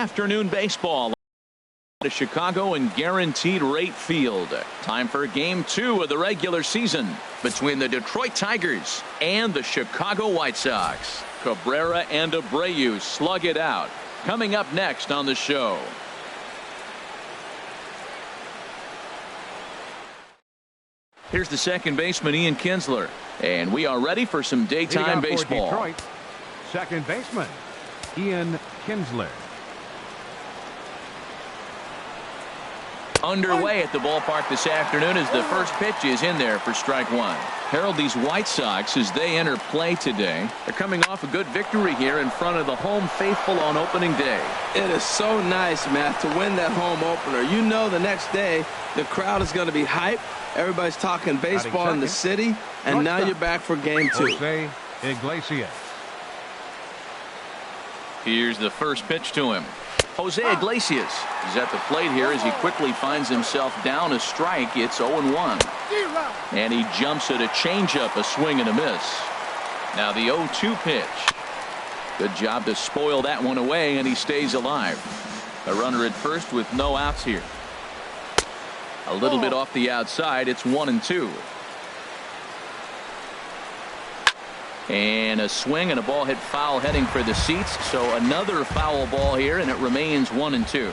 afternoon baseball to Chicago and Guaranteed Rate Field. Time for game 2 of the regular season between the Detroit Tigers and the Chicago White Sox. Cabrera and Abreu slug it out. Coming up next on the show. Here's the second baseman, Ian Kinsler, and we are ready for some daytime baseball. Detroit, second baseman, Ian Kinsler. Underway at the ballpark this afternoon as the first pitch is in there for strike one. Harold, these White Sox, as they enter play today, they're coming off a good victory here in front of the home faithful on opening day. It is so nice, Matt, to win that home opener. You know the next day the crowd is going to be hyped. Everybody's talking baseball in the city, and now you're back for game 2. Jose Iglesias. Here's the first pitch to him. Jose Iglesias is at the plate here as he quickly finds himself down a strike. It's 0-1. And he jumps at a changeup, a swing and a miss. Now the 0-2 pitch. Good job to spoil that one away, and he stays alive. A runner at first with no outs here. A little bit off the outside. It's 1-2. And a swing and a ball hit foul heading for the seats. So another foul ball here, and it remains 1-2.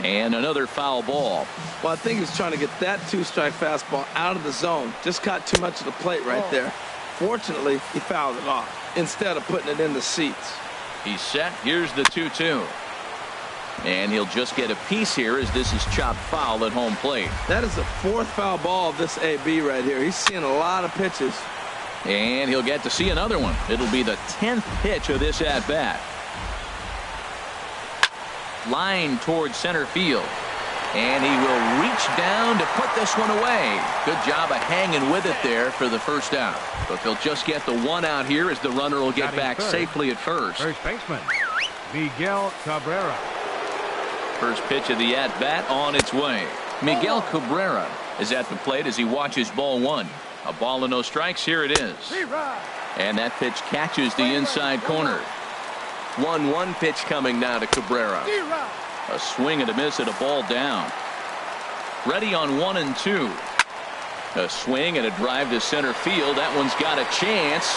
And another foul ball. Well, I think he's trying to get that 2-strike fastball out of the zone. Just caught too much of the plate right there. Fortunately, he fouled it off instead of putting it in the seats. He's set. Here's the 2-2. And he'll just get a piece here as this is chopped foul at home plate. That is the 4th foul ball of this AB right here. He's seeing a lot of pitches. And he'll get to see another one. It'll be the 10th pitch of this at-bat. Line towards center field. And he will reach down to put this one away. Good job of hanging with it there for the first out. But they'll just get the one out here as the runner will get back safely at first. First baseman, Miguel Cabrera. First pitch of the at-bat on its way. Miguel Cabrera is at the plate as he watches ball one. A ball and no strikes. Here it is. And that pitch catches the inside corner. 1-1 pitch coming now to Cabrera. A swing and a miss at a ball down. Ready on 1-2. A swing and a drive to center field. That one's got a chance.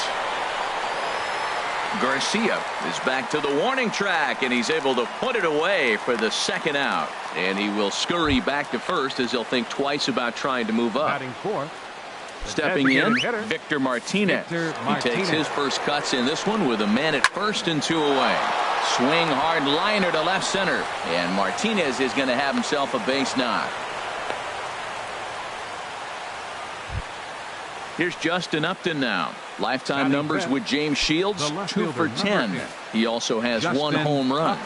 Garcia is back to the warning track, and he's able to put it away for the second out. And he will scurry back to first as he'll think twice about trying to move up. Batting fourth. Stepping in, Victor Martinez. He takes his first cuts in this one with a man at first and 2 away. Swing hard liner to left center. And Martinez is going to have himself a base knock. Here's Justin Upton now. Lifetime numbers with James Shields, 2 for 10. He also has 1 home run.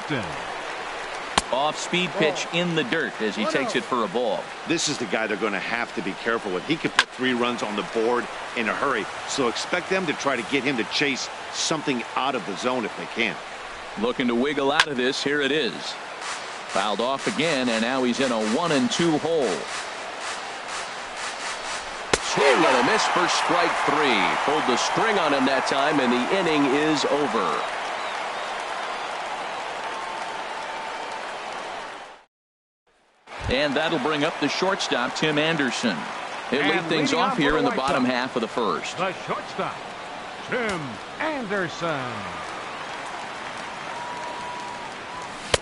Off-speed pitch in the dirt as he takes it for a ball. This is the guy they're going to have to be careful with. He could put 3 runs on the board in a hurry, so expect them to try to get him to chase something out of the zone if they can. Looking to wiggle out of this. Here it is. Fouled off again, and now he's in a 1-2 hole. Swing and a miss for strike 3. Pulled the string on him that time, and the inning is over. And that'll bring up the shortstop, Tim Anderson. He'll lead things off here in the bottom half of the first. The shortstop, Tim Anderson.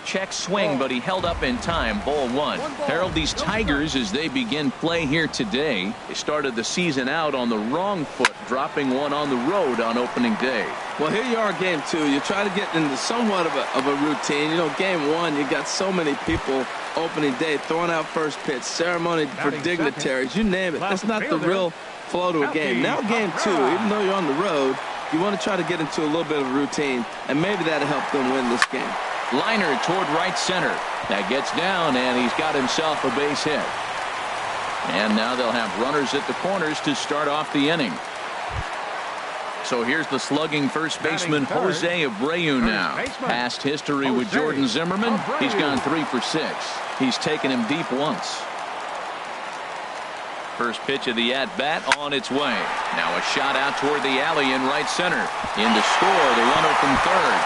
Check swing, but he held up in time. Ball 1. Harold, these Tigers, as they begin play here today, they started the season out on the wrong foot, dropping one on the road on opening day. Well, here you are, game 2. You try to get into somewhat of a routine. You know, game 1, you got so many people opening day throwing out first pitch, ceremony for dignitaries, you name it. That's not the real flow to a game. Now game 2, even though you're on the road, you want to try to get into a little bit of a routine, and maybe that'll help them win this game. Liner toward right center. That gets down, and he's got himself a base hit. And now they'll have runners at the corners to start off the inning. So here's the slugging first baseman, Jose Abreu now. Past history with Jordan Zimmerman. He's gone 3 for 6. He's taken him deep once. First pitch of the at-bat on its way. Now a shot out toward the alley in right center. In to score, the runner from third.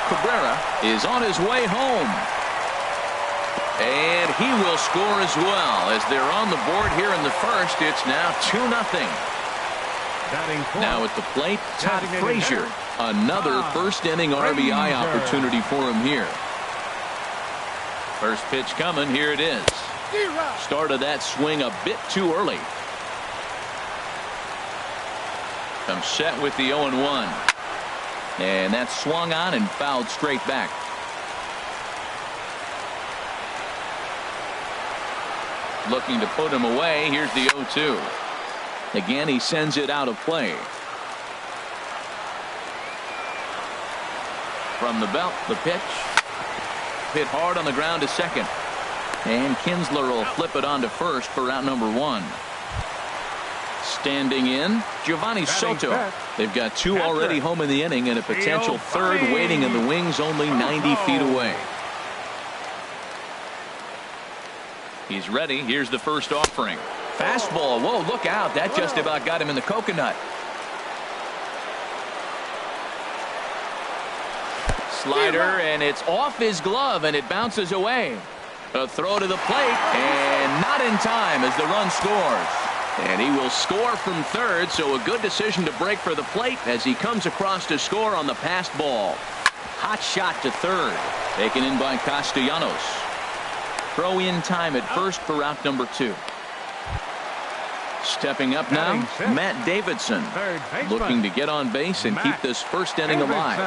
Cabrera is on his way home. And he will score as well. As they're on the board here in the first, it's now 2-0. Now at the plate, Todd Frazier. Another first inning RBI opportunity for him here. First pitch coming. Here it is. Started that swing a bit too early. Comes set with the 0-1. And that's swung on and fouled straight back. Looking to put him away. Here's the 0-2. Again, he sends it out of play. From the belt, the pitch. Hit hard on the ground to second. And Kinsler will flip it on to first for out number 1. Standing in, Giovanni Soto. They've got 2 already home in the inning and a potential third waiting in the wings only 90 feet away. He's ready. Here's the first offering. Fastball. Whoa, look out. That just about got him in the coconut. Slider, and it's off his glove, and it bounces away. A throw to the plate, and not in time as the run scores. And he will score from third, so a good decision to break for the plate as he comes across to score on the passed ball. Hot shot to third, taken in by Castellanos. Throw in time at first for out number 2. Stepping up now, Matt Davidson, looking to get on base and keep this first inning alive.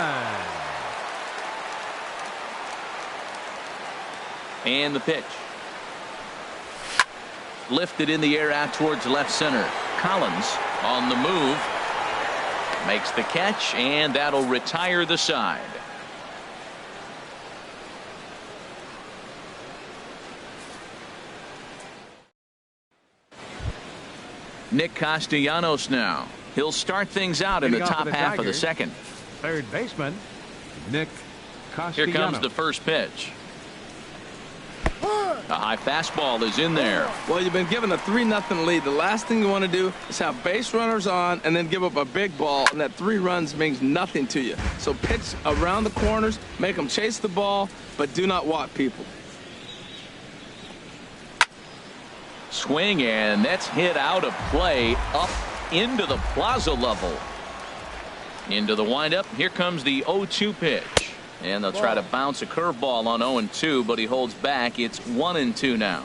And the pitch. Lifted in the air out towards left center. Collins on the move. Makes the catch, and that'll retire the side. Nick Castellanos now. He'll start things out in the top half of the second. Third baseman, Nick Castellanos. Here comes the first pitch. A high fastball is in there. Well, you've been given a 3-0 lead. The last thing you want to do is have base runners on and then give up a big ball, and that 3 runs means nothing to you. So pitch around the corners, make them chase the ball, but do not walk people. Swing, and that's hit out of play up into the plaza level. Into the windup. Here comes the 0-2 pitch. And they'll try to bounce a curveball on 0-2, but he holds back. It's 1-2 now.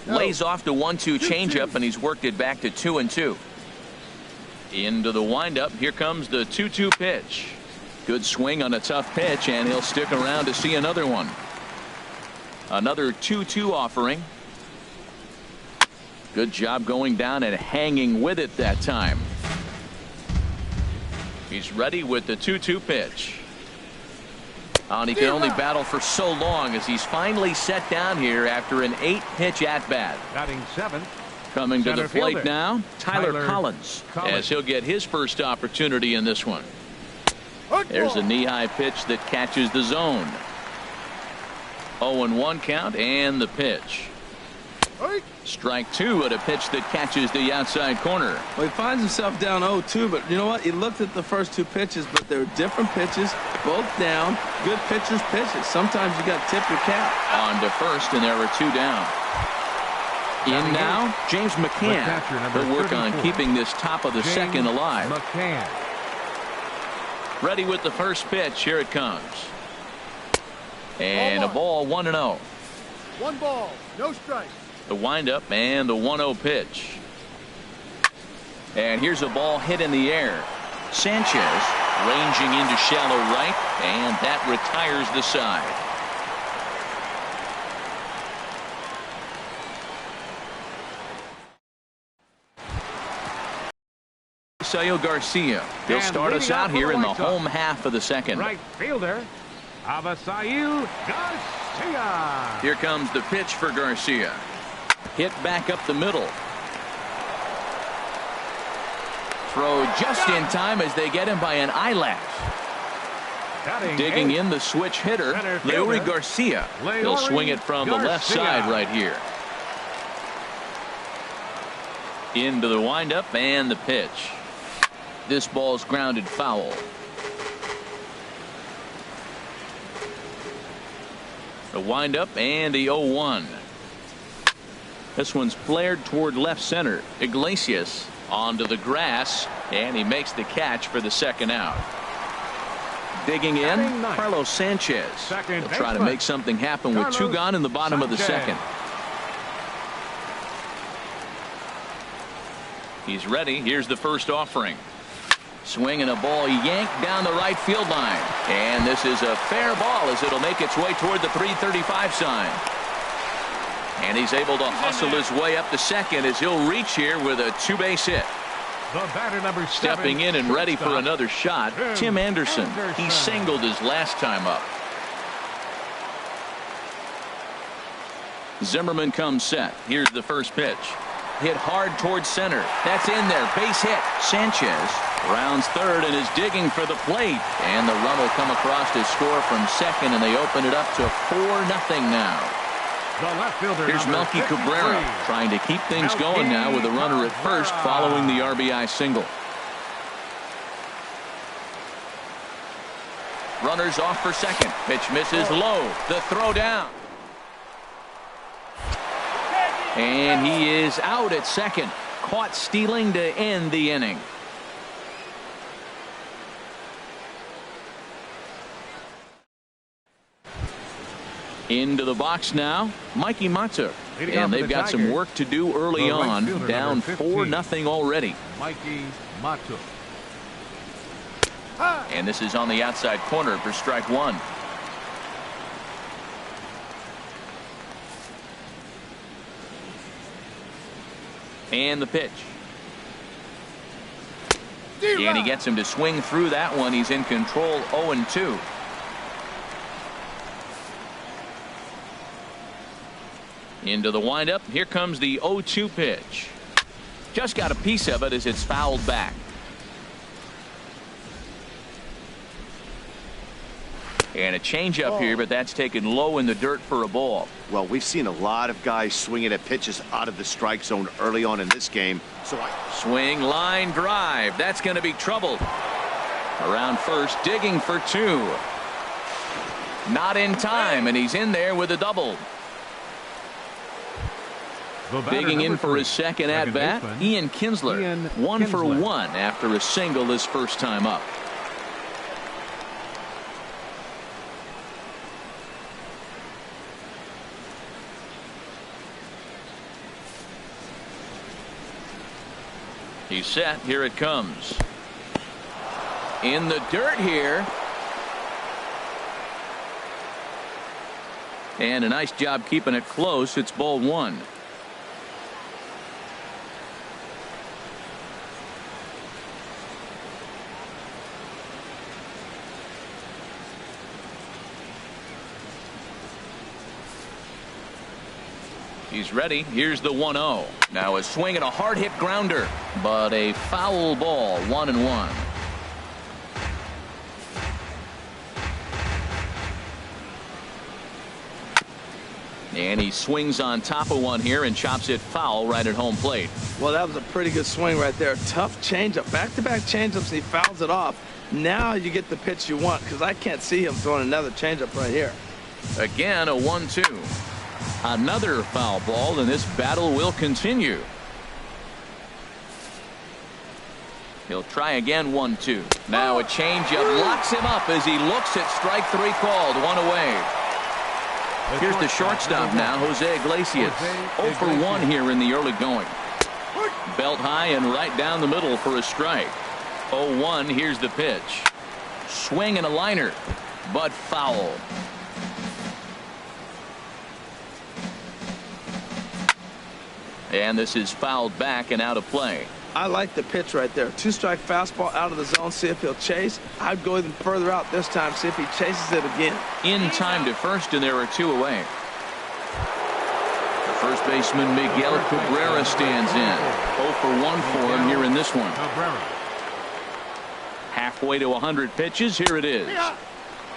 Lays off the 1-2 changeup, and he's worked it back to 2-2. Into the windup. Here comes the 2-2 pitch. Good swing on a tough pitch, and he'll stick around to see another one. Another 2-2 offering. Good job going down and hanging with it that time. He's ready with the 2-2 pitch. And he can only battle for so long as he's finally set down here after an 8-pitch at-bat. Batting 7th. Coming to the plate fielder, now, Tyler Collins, as he'll get his first opportunity in this one. There's a knee-high pitch that catches the zone. 0-1 count, and the pitch. Strike 2 at a pitch that catches the outside corner. Well, he finds himself down 0-2, but you know what? He looked at the first 2 pitches, but they're different pitches, both down. Good pitchers' pitches. Sometimes you got to tip your cap. On to first, and there are 2 down. In now, James McCann. He'll work on keeping this top of the second alive. McCann. Ready with the first pitch. Here it comes. And a ball, 1-0. 1 ball, no strikes. The windup and the 1-0 pitch. And here's a ball hit in the air. Sanchez ranging into shallow right, and that retires the side. Avisail Garcia. He'll start us out here in the home half of the second. Right fielder, Avisail Garcia. Here comes the pitch for Garcia. Hit back up the middle. Throw just in time as they get him by an eyelash. Digging in the switch hitter, Leury Garcia. He'll swing it from the left side right here. Into the windup and the pitch. This ball's grounded foul. The windup and the 0-1. This one's flared toward left center. Iglesias onto the grass, and he makes the catch for the second out. Digging in, Carlos Sanchez. He'll try to make something happen with two gone in the bottom of the second. He's ready. Here's the first offering. Swinging a ball yanked down the right field line. And this is a fair ball as it'll make its way toward the 335 sign. And he's able to hustle his way up to second as he'll reach here with a two-base hit. The batter number 7. Stepping in and ready for another shot, Tim Anderson. He singled his last time up. Zimmerman comes set. Here's the first pitch. Hit hard towards center. That's in there. Base hit. Sanchez rounds third and is digging for the plate. And the run will come across to score from second, and they open it up to 4-0 now. The left fielder, here's Melky Cabrera trying to keep things going now with a runner at first following the RBI single. Runners off for second. Pitch misses low. The throw down. And he is out at second. Caught stealing to end the inning. Into the box now, Mikey Matter. And they've got some work to do early on. Down 4-0 already. Mikey Matter. And this is on the outside corner for strike one. And the pitch. And he gets him to swing through that one. He's in control, 0-2. Into the windup. Here comes the 0-2 pitch. Just got a piece of it as it's fouled back. And a changeup here, but that's taken low in the dirt for a ball. Well, we've seen a lot of guys swinging at pitches out of the strike zone early on in this game. Swing, line, drive. That's going to be trouble. Around first, digging for two. Not in time, and he's in there with a double. Digging in for his second at-bat, Ian Kinsler. 1 for 1 after a single his first time up. He's set. Here it comes. In the dirt here. And a nice job keeping it close. It's ball one. He's ready. Here's the 1-0. Now a swing and a hard hit grounder, but a foul ball. 1-1. And he swings on top of one here and chops it foul right at home plate. Well, that was a pretty good swing right there. Tough changeup. Back-to-back changeups, and he fouls it off. Now you get the pitch you want, because I can't see him throwing another changeup right here. Again, a 1-2. Another foul ball, and this battle will continue. He'll try again. 1-2. Now a changeup locks him up as he looks at strike three called. One away. Here's the shortstop now, Jose Iglesias. 0 for 1 here in the early going. Belt high and right down the middle for a strike. 0-1. Here's the pitch. Swing and a liner, but foul. And this is fouled back and out of play. I like the pitch right there. Two-strike fastball out of the zone. See if he'll chase. I'd go even further out this time. See if he chases it again. In time to first, and there are two away. The first baseman Miguel Cabrera stands in. 0 for 1 for him here in this one. Halfway to 100 pitches. Here it is.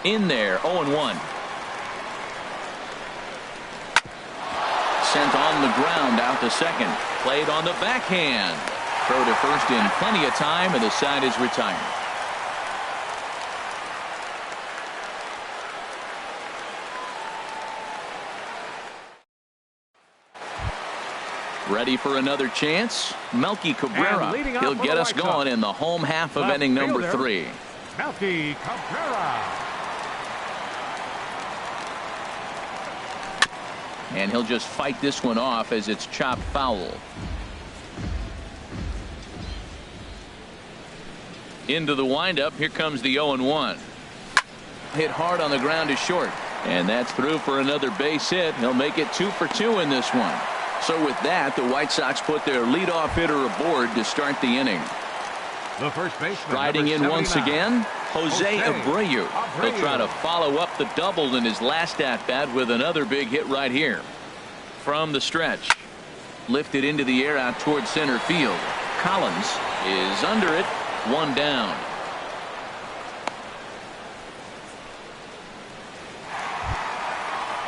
In there. 0-1. Sent on the ground out to second. Played on the backhand. Throw to first in plenty of time, and the side is retired. Ready for another chance? Melky Cabrera. He'll get us going in the home half of inning number 3. Melky Cabrera. And he'll just fight this one off as it's chopped foul. Into the windup. Here comes the 0-1. Hit hard on the ground is short. And that's through for another base hit. He'll make it 2 for 2 in this one. So with that, the White Sox put their leadoff hitter aboard to start the inning. The first baseman, riding in once again, Jose Abreu. He'll try to follow up the double in his last at-bat with another big hit right here. From the stretch. Lifted into the air out towards center field. Collins is under it. 1 down.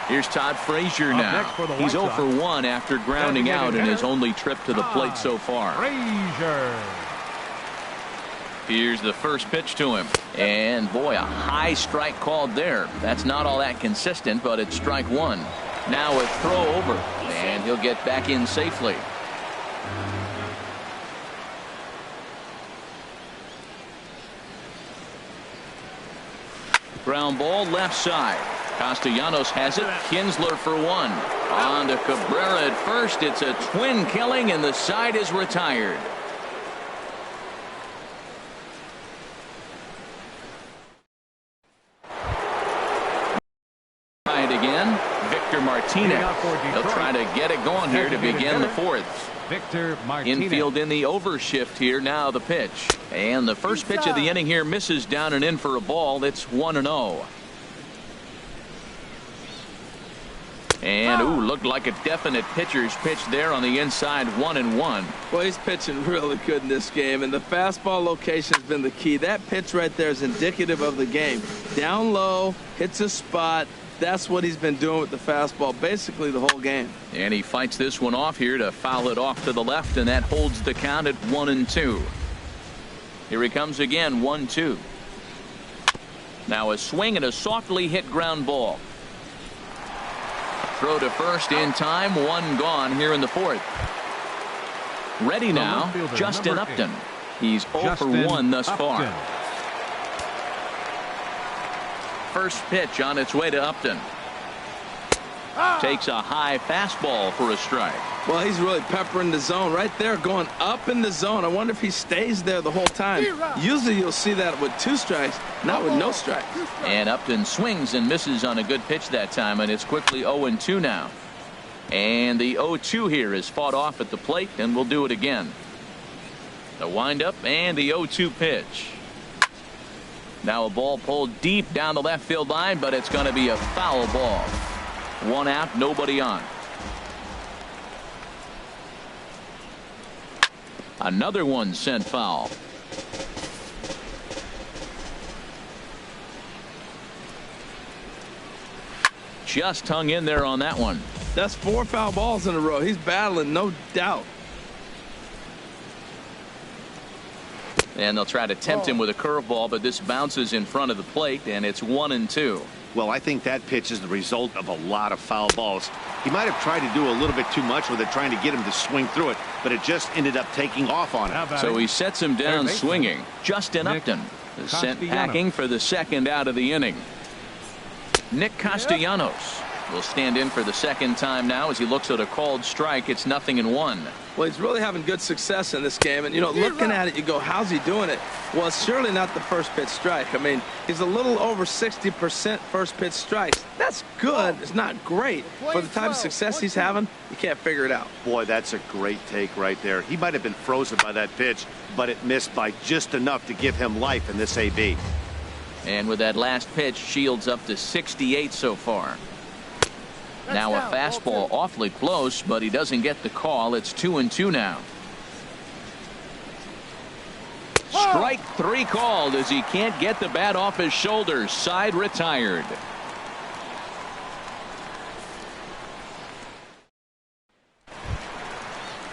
Here's Todd Frazier now. He's 0 for 1 after grounding out in his only trip to the plate so far. Frazier. Here's the first pitch to him. And boy, a high strike called there. That's not all that consistent, but it's strike 1. Now a throw over, and he'll get back in safely. Ground ball left side. Castellanos has it. Kinsler for 1. On to Cabrera at first. It's a twin killing, and the side is retired. Right again. Victor Martinez. He'll try to get it going here to begin the 4th. Victor Martinez. Infield in the overshift here. Now the pitch. And the first pitch of the inning here misses down and in for a ball. It's 1-0. And ooh, looked like a definite pitcher's pitch there on the inside. 1-1. Well, he's pitching really good in this game, and the fastball location has been the key. That pitch right there is indicative of the game. Down low, hits a spot. That's what he's been doing with the fastball basically the whole game. And he fights this one off here to foul it off to the left, and that holds the count at 1-2. Here he comes again. 1-2. Now a swing and a softly hit ground ball. Throw to first in time. 1 gone here in the 4th. Ready now, Justin Upton. He's 0 for 1 thus far. First pitch on its way to Upton. Takes a high fastball for a strike. Well, he's really peppering the zone right there, going up in the zone. I wonder if he stays there the whole time. Usually you'll see that with 2 strikes, not with no strikes. And Upton swings and misses on a good pitch that time, and it's quickly 0-2 now. And the 0-2 here is fought off at the plate, and we'll do it again. The windup and the 0-2 pitch. Now a ball pulled deep down the left field line, but it's going to be a foul ball. 1 out, nobody on. Another one sent foul. Just hung in there on that one. That's 4 foul balls in a row. He's battling, no doubt. And they'll try to tempt him with a curveball, but this bounces in front of the plate, and it's 1-2. Well, I think that pitch is the result of a lot of foul balls. He might have tried to do a little bit too much with it, trying to get him to swing through it, but it just ended up taking off on him. So he sets him down swinging. Justin Upton is sent packing for the 2nd out of the inning. Nick Castellanos will stand in for the 2nd time now as he looks at a called strike. It's 0-1. Well, he's really having good success in this game. And, you know, looking at it, you go, how's he doing it? Well, it's surely not the first pitch strike. I mean, he's a little over 60% first pitch strikes. That's good. It's not great. For the type of success he's having, you can't figure it out. Boy, that's a great take right there. He might have been frozen by that pitch, but it missed by just enough to give him life in this AB. And with that last pitch, Shields up to 68 so far. Now a fastball awfully close, but he doesn't get the call. It's 2-2 now. Strike 3 called as he can't get the bat off his shoulders. Side retired.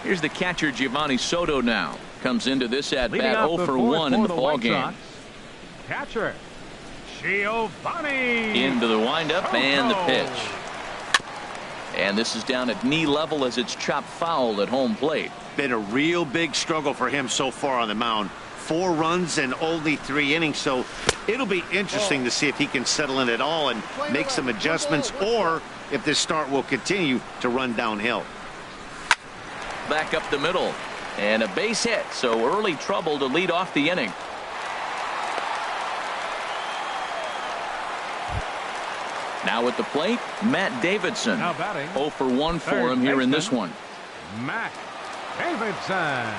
Here's the catcher Giovanni Soto now. Comes into this at Leading bat off 0 the for fourth 1 in for the the ball White game. Sox, catcher Giovanni Into the windup Soto. and the pitch. And this is down at knee level as it's chopped foul at home plate. Been a real big struggle for him so far on the mound. 4 runs and only 3 innings, so it'll be interesting to see if he can settle in at all and make some adjustments, or if this start will continue to run downhill. Back up the middle and a base hit, so early trouble to lead off the inning. Now at the plate, Matt Davidson. Now batting, 0 for 1 for third him here in this baseman, one. Matt Davidson.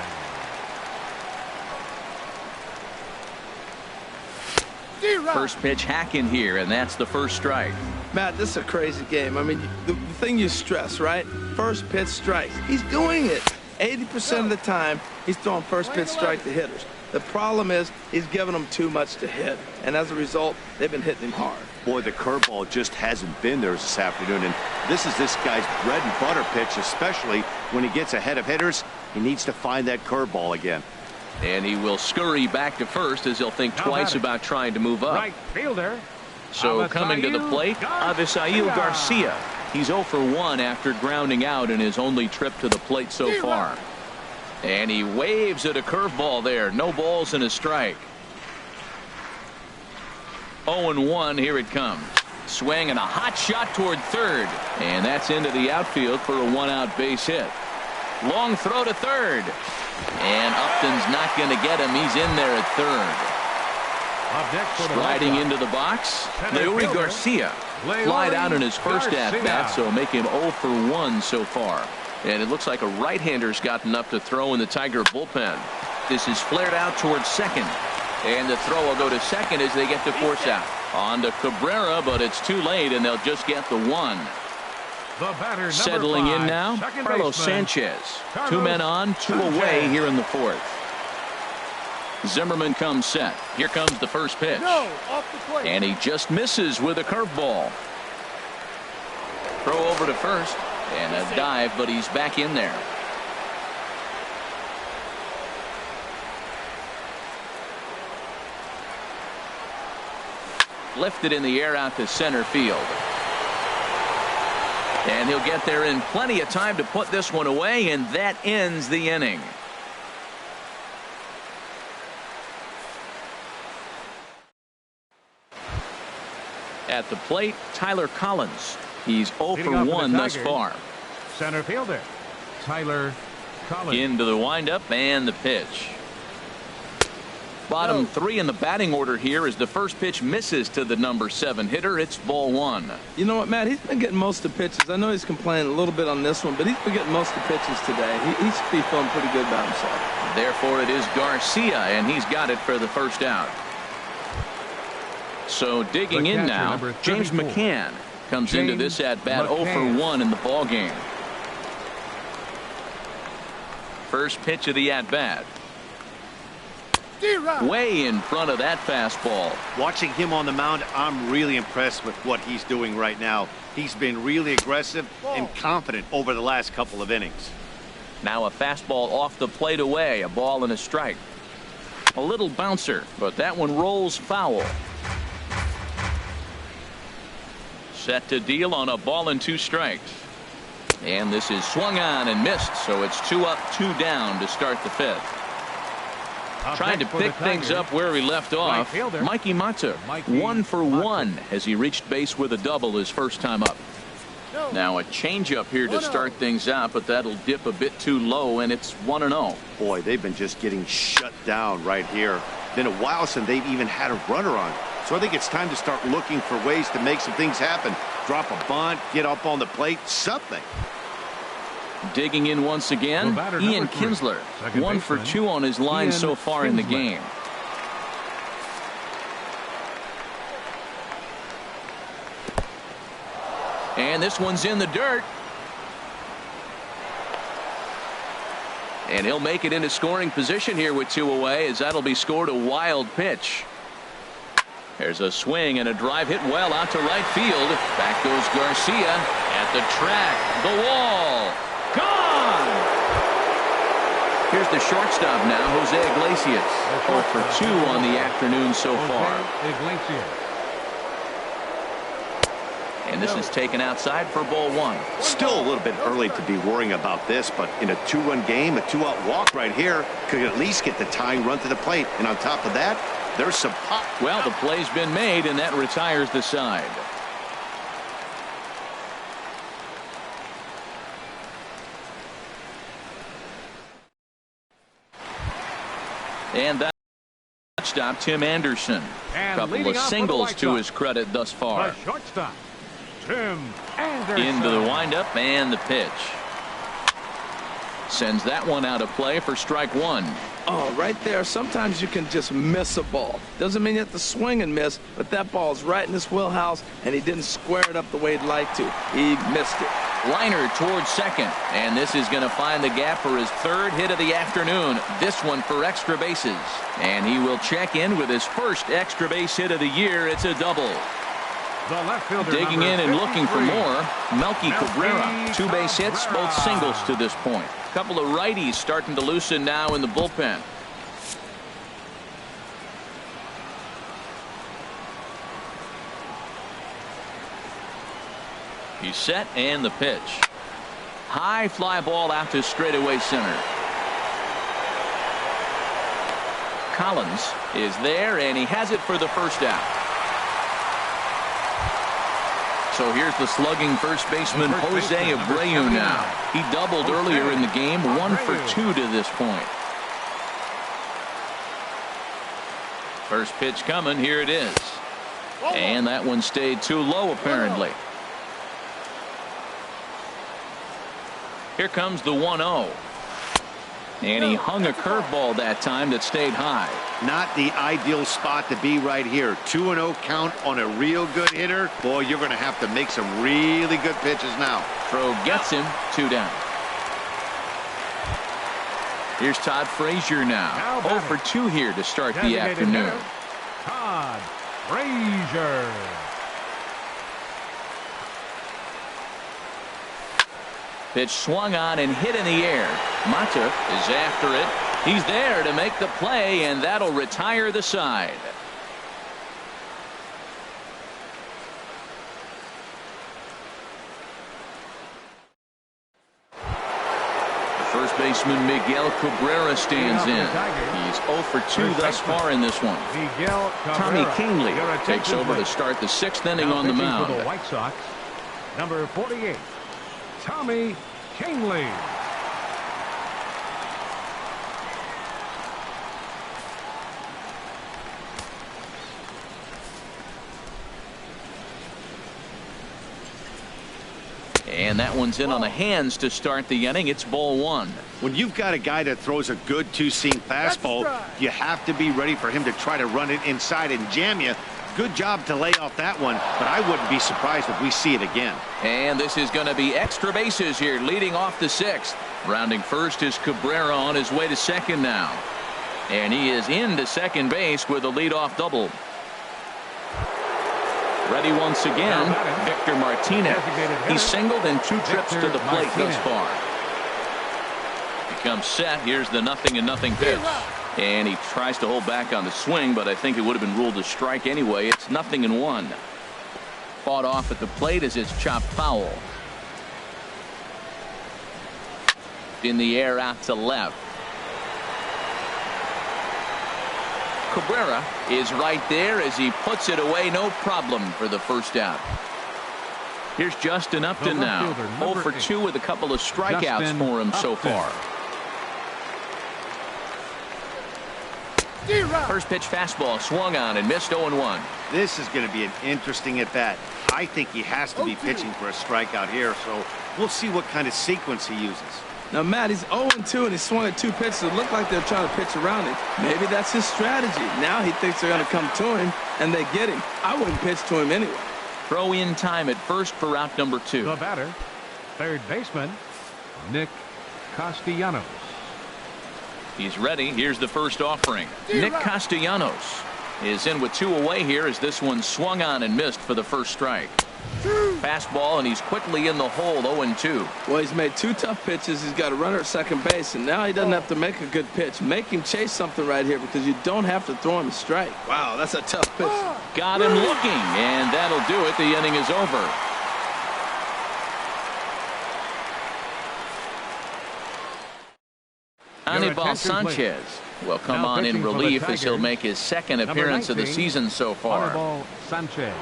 First pitch hacking here, and that's the first strike. Matt, this is a crazy game. I mean, the thing you stress, right? First pitch strikes. He's doing it. 80% of the time, he's throwing first pitch strike to hitters. The problem is he's giving them too much to hit, and as a result, they've been hitting him hard. Boy, the curveball just hasn't been there this afternoon, and this is this guy's bread and butter pitch, especially when he gets ahead of hitters. He needs to find that curveball again. And he will scurry back to first as he'll think twice about trying to move up. Right fielder. So coming to the plate, Avisail Garcia. He's 0 for 1 after grounding out in his only trip to the plate so far. And he waves at a curveball there. No balls and a strike. 0-1, here it comes. Swing and a hot shot toward third. And that's into the outfield for a 1-out base hit. Long throw to third. And Upton's not going to get him. He's in there at third. Striding into the box, Leury Garcia. Flied out in his first at-bat, so make him 0 for 1 so far. And it looks like a right-hander's gotten up to throw in the Tiger bullpen. This is flared out towards second. And the throw will go to second as they get the force out. On to Cabrera, but it's too late, and they'll just get the 1. Settling in now, Carlos Sanchez. 2 men on, 2 away here in the 4th. Zimmerman comes set. Here comes the first pitch. And he just misses with a curveball. Throw over to first. And a dive, but he's back in there. Lifted in the air out to center field. And he'll get there in plenty of time to put this one away, and that ends the inning. At the plate, Tyler Collins. He's 0 for 1 thus far. Center fielder, Tyler Collins. Into the windup and the pitch. Bottom 3 in the batting order here as the first pitch misses to the number 7 hitter. It's ball 1. You know what, Matt? He's been getting most of the pitches. I know he's complaining a little bit on this one, but he's been getting most of the pitches today. He should be feeling pretty good about himself. Therefore, it is Garcia, and he's got it for the first out. So digging in now, James McCann comes into this at-bat 0 for 1 in the ball game. First pitch of the at-bat. Way in front of that fastball. Watching him on the mound, I'm really impressed with what he's doing right now. He's been really aggressive and confident over the last couple of innings. Now a fastball off the plate away, a ball and a strike. A little bouncer, but that one rolls foul. Set to deal on a ball and 2 strikes. And this is swung on and missed, so it's 2 up, 2 down to start the 5th. Trying to pick things up where he left off. Mikey Mata, 1 for 1 as he reached base with a double his first time up. Now a changeup here to start things out, but that'll dip a bit too low, and it's 1-0. Boy, they've been just getting shut down right here. Been a while since they've even had a runner on. So I think it's time to start looking for ways to make some things happen. Drop a bunt, get up on the plate, something. Digging in once again, Ian Kinsler. 1 for 2 on his line so far in the game. And this one's in the dirt. And he'll make it into scoring position here with 2 away, as that'll be scored a wild pitch. There's a swing and a drive hit well out to right field. Back goes Garcia at the track. The wall. Gone! the shortstop now, Jose Iglesias. 0 for 2 on the afternoon so far. And this is taken outside for ball 1. Still a little bit early to be worrying about this, but in a 2-run game, a 2-out walk right here could at least get the tying run to the plate. And on top of that, there's some pop. Well, the play's been made, and that retires the side. And that shortstop, Tim Anderson. A couple of singles to his credit thus far. The shortstop, Tim Anderson. Into the windup and the pitch. Sends that one out of play for strike 1. Oh, right there. Sometimes you can just miss a ball. Doesn't mean you have to swing and miss, but that ball's right in his wheelhouse, and he didn't square it up the way he'd like to. He missed it. Liner towards second, and this is going to find the gap for his 3rd hit of the afternoon. This one for extra bases, and he will check in with his first extra base hit of the year. It's a double. The left fielder, Digging in and looking for more, Melky Cabrera. 2 base hits, both singles to this point. A couple of righties starting to loosen now in the bullpen. He's set, and the pitch. High fly ball out to straightaway center. Collins is there, and he has it for the first out. So here's the slugging first baseman Jose Abreu now. He doubled earlier in the game, 1 for 2 to this point. First pitch coming, here it is. And that one stayed too low apparently. Here comes the 1-0. And he hung a curveball that time that stayed high. Not the ideal spot to be right here. 2-0 count on a real good hitter. Boy, you're going to have to make some really good pitches now. Throw gets him, 2 down. Here's Todd Frazier now. 0 for 2 here to start the afternoon. Todd Frazier. Pitch swung on and hit in the air. Mata is after it. He's there to make the play, and that'll retire the side. First baseman Miguel Cabrera stands in. He's 0 for 2 thus far in this one. Tommy Kingley takes over to start the 6th inning on the mound. For the White Sox, number 48, Tommy Kingley. And that one's in on the hands to start the inning. It's ball 1. When you've got a guy that throws a good 2-seam fastball, you have to be ready for him to try to run it inside and jam you. Good job to lay off that one, but I wouldn't be surprised if we see it again. And this is going to be extra bases here, leading off the 6th. Rounding first is Cabrera on his way to second now. And he is into second base with a leadoff double. Ready once again, Victor Martinez. He's singled in 2 trips to the plate thus far. Becomes set. Here's the 0-0 pitch. And he tries to hold back on the swing, but I think it would have been ruled a strike anyway. It's 0-1. Fought off at the plate as it's chopped foul. In the air out to left. Cabrera is right there as he puts it away, no problem for the first out. Here's Justin Upton now. 0 for 2 with a couple of strikeouts for him so far. First pitch fastball swung on and missed 0-1. This is going to be an interesting at bat. I think he has to be pitching for a strikeout here, so we'll see what kind of sequence he uses. Now, Matt, he's 0-2 and he swung at 2 pitches that look like they're trying to pitch around him. Maybe that's his strategy. Now he thinks they're going to come to him and they get him. I wouldn't pitch to him anyway. Throw in time at first for out number 2. The batter, third baseman, Nick Castellanos. He's ready. Here's the first offering. Nick Castellanos is in with 2 away here as this one swung on and missed for the first strike. Fastball, and he's quickly in the hole, 0-2. Well, he's made 2 tough pitches. He's got a runner at second base, and now he doesn't have to make a good pitch. Make him chase something right here because you don't have to throw him a strike. Wow, that's a tough pitch. Got him looking, and that'll do it. The inning is over. Anibal Sanchez will come on in relief as he'll make his second appearance of the season so far. Anibal Sanchez.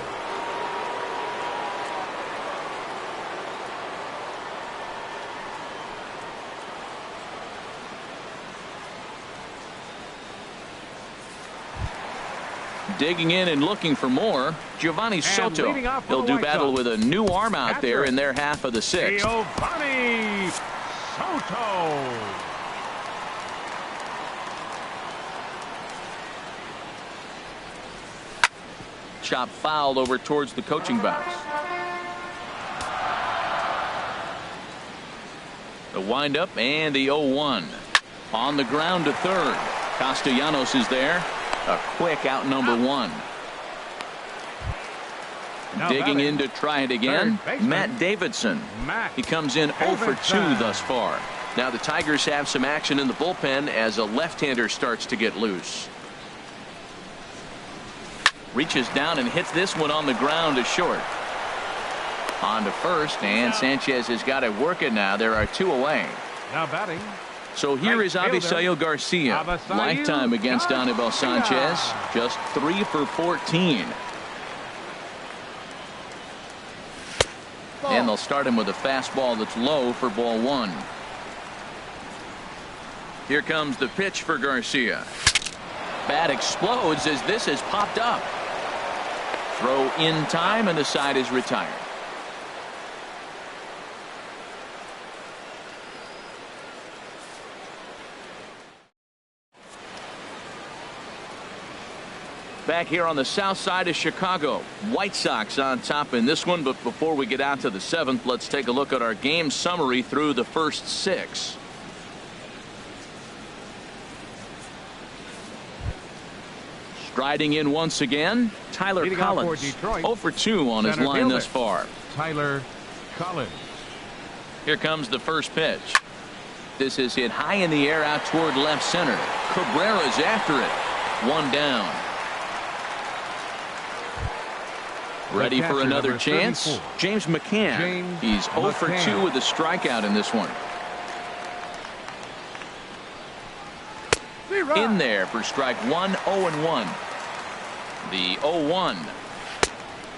Digging in and looking for more, Giovanni Soto. He'll do battle with a new arm out there in their half of the 6th. Giovanni Soto. Chop fouled over towards the coaching box. The windup and the 0-1. On the ground to third. Castellanos is there. A quick out number 1. Digging in to try it again. Matt Davidson. He comes in 0 for 2 thus far. Now the Tigers have some action in the bullpen as a left-hander starts to get loose. Reaches down and hits this one on the ground to short. On to first, and Sanchez has got it working now. There are 2 away. Now batting. So here is Avisail Garcia. Lifetime against Anibal Sanchez. Just 3 for 14. And they'll start him with a fastball that's low for ball 1. Here comes the pitch for Garcia. Bat explodes as this has popped up. Throw in time, and the side is retired. Back here on the south side of Chicago, White Sox on top in this one. But before we get out to the 7th, let's take a look at our game summary through the first 6. Striding in once again, Tyler Collins. 0 for 2 on his line thus far. Tyler Collins. Here comes the first pitch. This is hit high in the air out toward left center. Cabrera's after it. 1 down. Ready for another chance. 34. James McCann. He's 0 for 2 with a strikeout in this one. In there for strike 1, 0-1. The 0-1.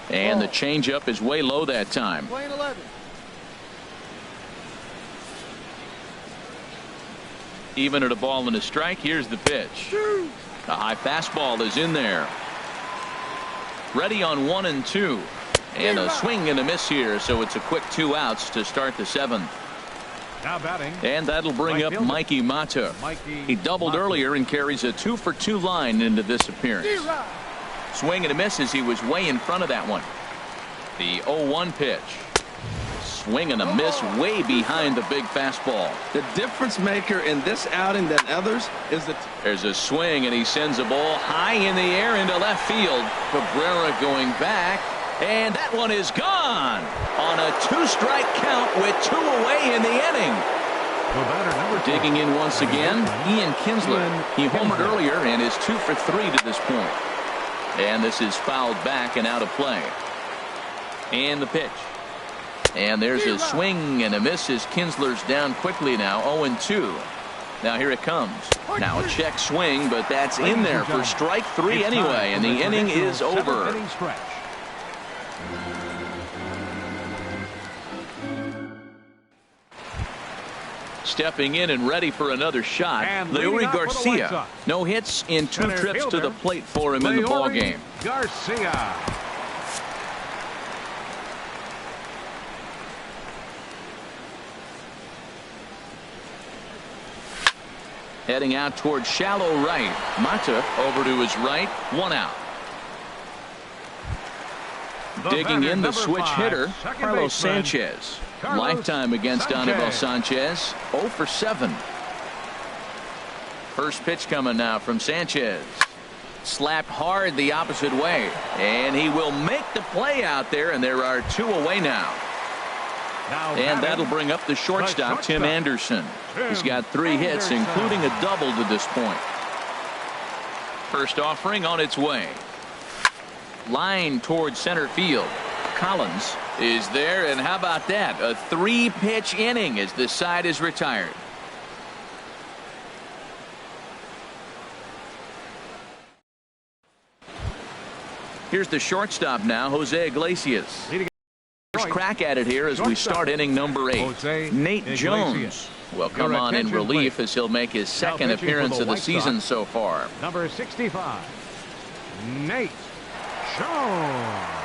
And the changeup is way low that time. Playing 11. Even at a ball and a strike, here's the pitch. The high fastball is in there. Ready on 1 and 2. And a swing and a miss here, so it's a quick 2 outs to start the 7th. Now batting. And that'll bring up Mikey Mata. He doubled earlier and carries a 2 for 2 line into this appearance. Swing and a miss as he was way in front of that one. The 0-1 pitch. Swing and a miss way behind the big fastball. The difference maker in this outing than others is that there's a swing, and he sends a ball high in the air into left field. Cabrera going back, and that one is gone on a 2-strike count with 2 away in the inning. Digging in once again, Ian Kinsler. He homered earlier and is 2 for 3 to this point. And this is fouled back and out of play. And the pitch. And there's a swing and a miss as Kinsler's down quickly now, 0-2. Now here it comes. Now a check swing, but that's in there for strike 3 anyway, and the inning is over. Stepping in and ready for another shot, Leury Garcia. No hits in 2 trips to the plate for him in the ballgame. Garcia. Heading out toward shallow right. Mata over to his right. 1 out. Digging in the switch hitter, Carlos Sanchez. Lifetime against Anibal Sanchez. 0 for 7. First pitch coming now from Sanchez. Slapped hard the opposite way. And he will make the play out there, and there are 2 away now. And that'll bring up the shortstop, Tim Anderson. He's got 3 hits, including a double to this point. First offering on its way. Line towards center field. Collins is there, and how about that? A 3-pitch inning as this side is retired. Here's the shortstop now, Jose Iglesias. First crack at it here as we start inning number 8. Nate Jones will come on in relief as he'll make his second appearance of the season so far. Number 65, Nate Jones.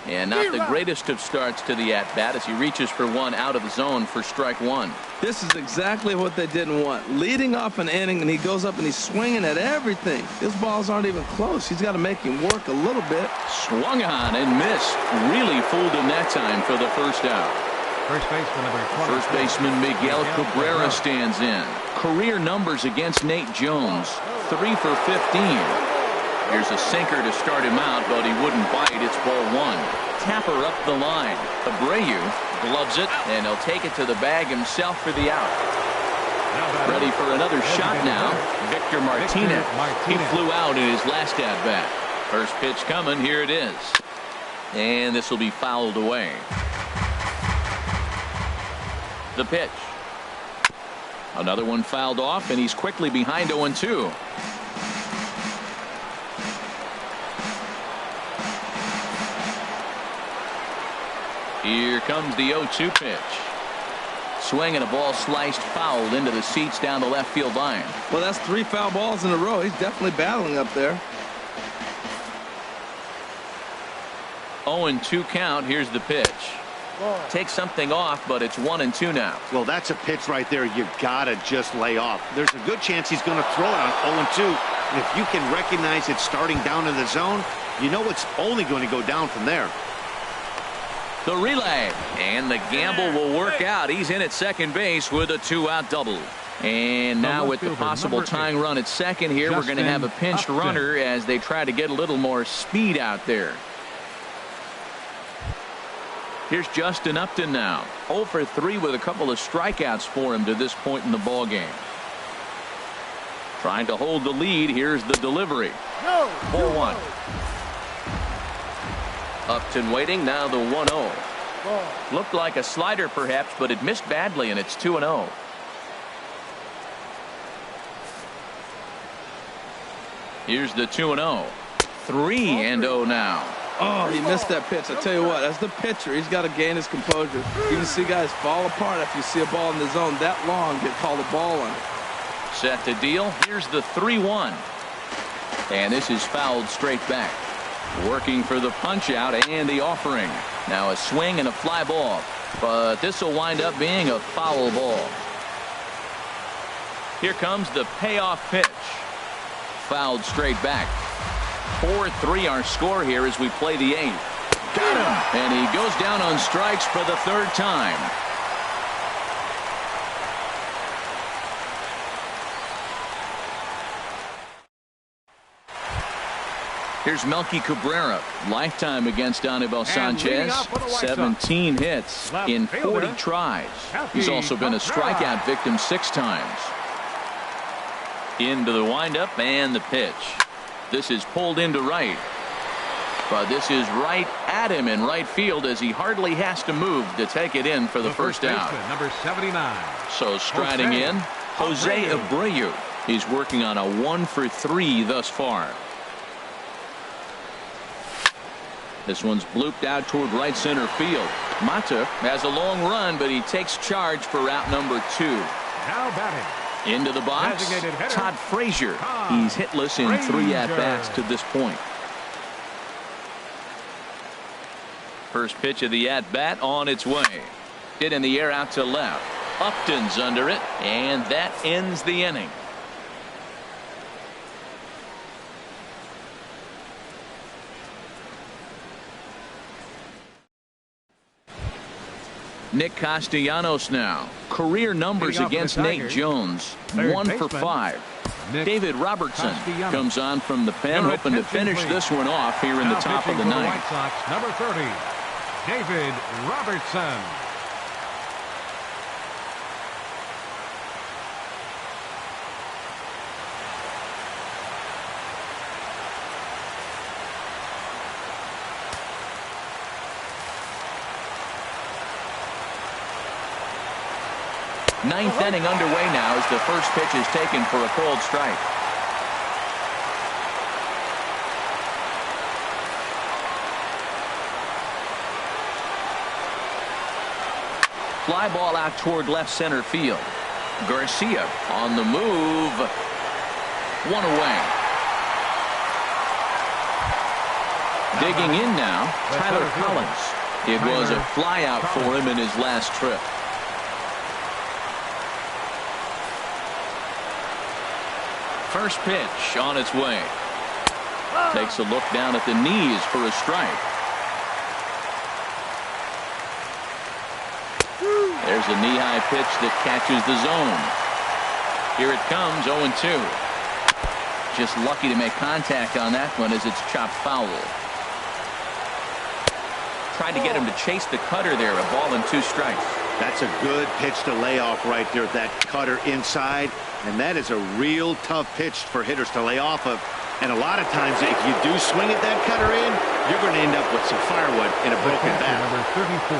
And not the greatest of starts to the at-bat as he reaches for one out of the zone for strike 1. This is exactly what they didn't want. Leading off an inning, and he goes up and he's swinging at everything. His balls aren't even close. He's got to make him work a little bit. Swung on and missed. Really fooled him that time for the first out. First baseman number 20. First baseman Miguel Cabrera stands in. Career numbers against Nate Jones. 3 for 15. Here's a sinker to start him out, but he wouldn't bite. It's ball 1. Tapper up the line. Abreu gloves it, and he'll take it to the bag himself for the out. Ready for another shot now. Victor Martinez. He flew out in his last at-bat. First pitch coming. Here it is. And this will be fouled away. The pitch. Another one fouled off, and he's quickly behind 0-2. Here comes the 0-2 pitch. Swing and a ball sliced foul into the seats down the left field line. Well, that's 3 foul balls in a row. He's definitely battling up there. 0-2 count. Here's the pitch. Takes something off, but it's 1-2 now. Well, that's a pitch right there you gotta just lay off. There's a good chance he's going to throw it on 0-2. And if you can recognize it starting down in the zone, you know it's only going to go down from there. The relay, and the gamble will work out. He's in at second base with a 2-out double. And now with the possible tying run at second here, we're going to have a pinched runner as they try to get a little more speed out there. Here's Justin Upton now. 0 for 3 with a couple of strikeouts for him to this point in the ball game. Trying to hold the lead. Here's the delivery. Ball 1. Upton waiting. Now the 1-0. Looked like a slider perhaps, but it missed badly, and it's 2-0. Here's the 2-0. 3-0 now. Oh, he missed that pitch. I tell you what, as the pitcher, he's got to gain his composure. You can see guys fall apart after you see a ball in the zone that long get called a ball on it. Set to deal. Here's the 3-1. And this is fouled straight back. Working for the punch out and the offering. Now a swing and a fly ball. But this will wind up being a foul ball. Here comes the payoff pitch. Fouled straight back. 4-3 our score here as we play the 8th. Got him! And he goes down on strikes for the 3rd time. Here's Melky Cabrera. Lifetime against Anibal Sanchez. 17 hits in 40 tries. He's also been a strikeout victim 6 times. Into the windup and the pitch. This is pulled into right. But this is right at him in right field as he hardly has to move to take it in for the first out. Number 79. So striding in, Jose Abreu. He's working on a 1 for 3 thus far. This one's blooped out toward right center field. Mata has a long run, but he takes charge for route number 2. Now batting. Into the box, Todd Frazier. He's hitless in 3 at-bats to this point. First pitch of the at-bat on its way. Hit in the air out to left. Upton's under it, and that ends the inning. Nick Castellanos now. Career numbers against Nate Jones. 1 for 5. David Robertson comes on from the pen, hoping to finish this one off here in the top of the ninth. White Sox, number 30, David Robertson. Ninth inning underway now as the first pitch is taken for a cold strike. Fly ball out toward left center field. Garcia on the move. One away. Digging in now, Tyler Collins. It was a fly out for him in his last trip. First pitch on its way. Takes a look down at the knees for a strike. There's a knee-high pitch that catches the zone. Here it comes, 0-2. Just lucky to make contact on that one as it's chopped foul. Tried to get him to chase the cutter there, a ball and 2 strikes. That's a good pitch to lay off right there, that cutter inside. And that is a real tough pitch for hitters to lay off of. And a lot of times, if you do swing at that cutter in, you're going to end up with some firewood in a broken bat. Number 34.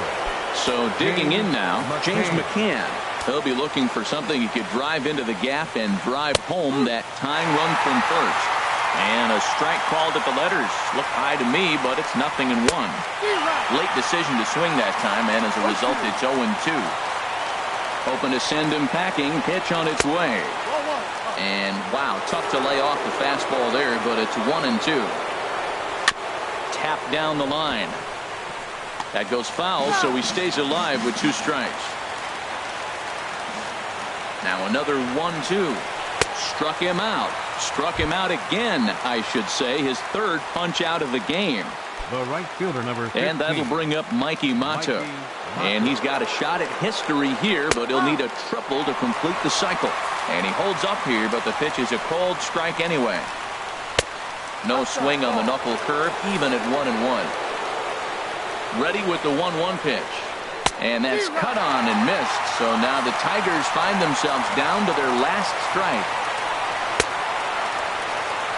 So digging in now, James McCann. He'll be looking for something he could drive into the gap and drive home that tying run from first. And a strike called at the letters. Look high to me, but it's 0-1. Late decision to swing that time, and as a result, it's 0-2. Hoping to send him packing. Pitch on its way. And wow, tough to lay off the fastball there, but it's 1-2. Tap down the line. That goes foul, so he stays alive with 2 strikes. Now another 1-2. Struck him out. Struck him out again, I should say. His 3rd punch out of the game. The right fielder, number 15. And that'll bring up Mikey Mata. And he's got a shot at history here, but he'll need a triple to complete the cycle. And he holds up here, but the pitch is a cold strike anyway. No swing on the knuckle curve, even at 1-1. Ready with the 1-1 pitch. And that's cut on and missed. So now the Tigers find themselves down to their last strike.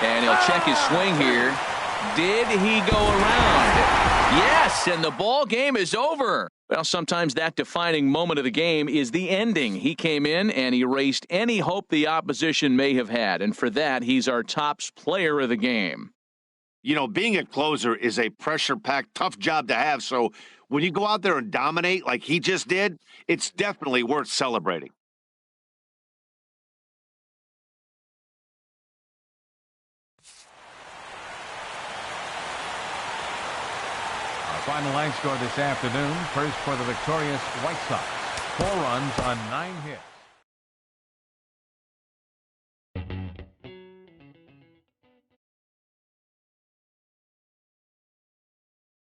And he'll check his swing here. Did he go around? Yes, and the ball game is over. Well, sometimes that defining moment of the game is the ending. He came in and erased any hope the opposition may have had. And for that, he's our top player of the game. You know, being a closer is a pressure-packed, tough job to have. So when you go out there and dominate like he just did, it's definitely worth celebrating. Final line score this afternoon. First for the victorious White Sox. 4 runs on 9 hits.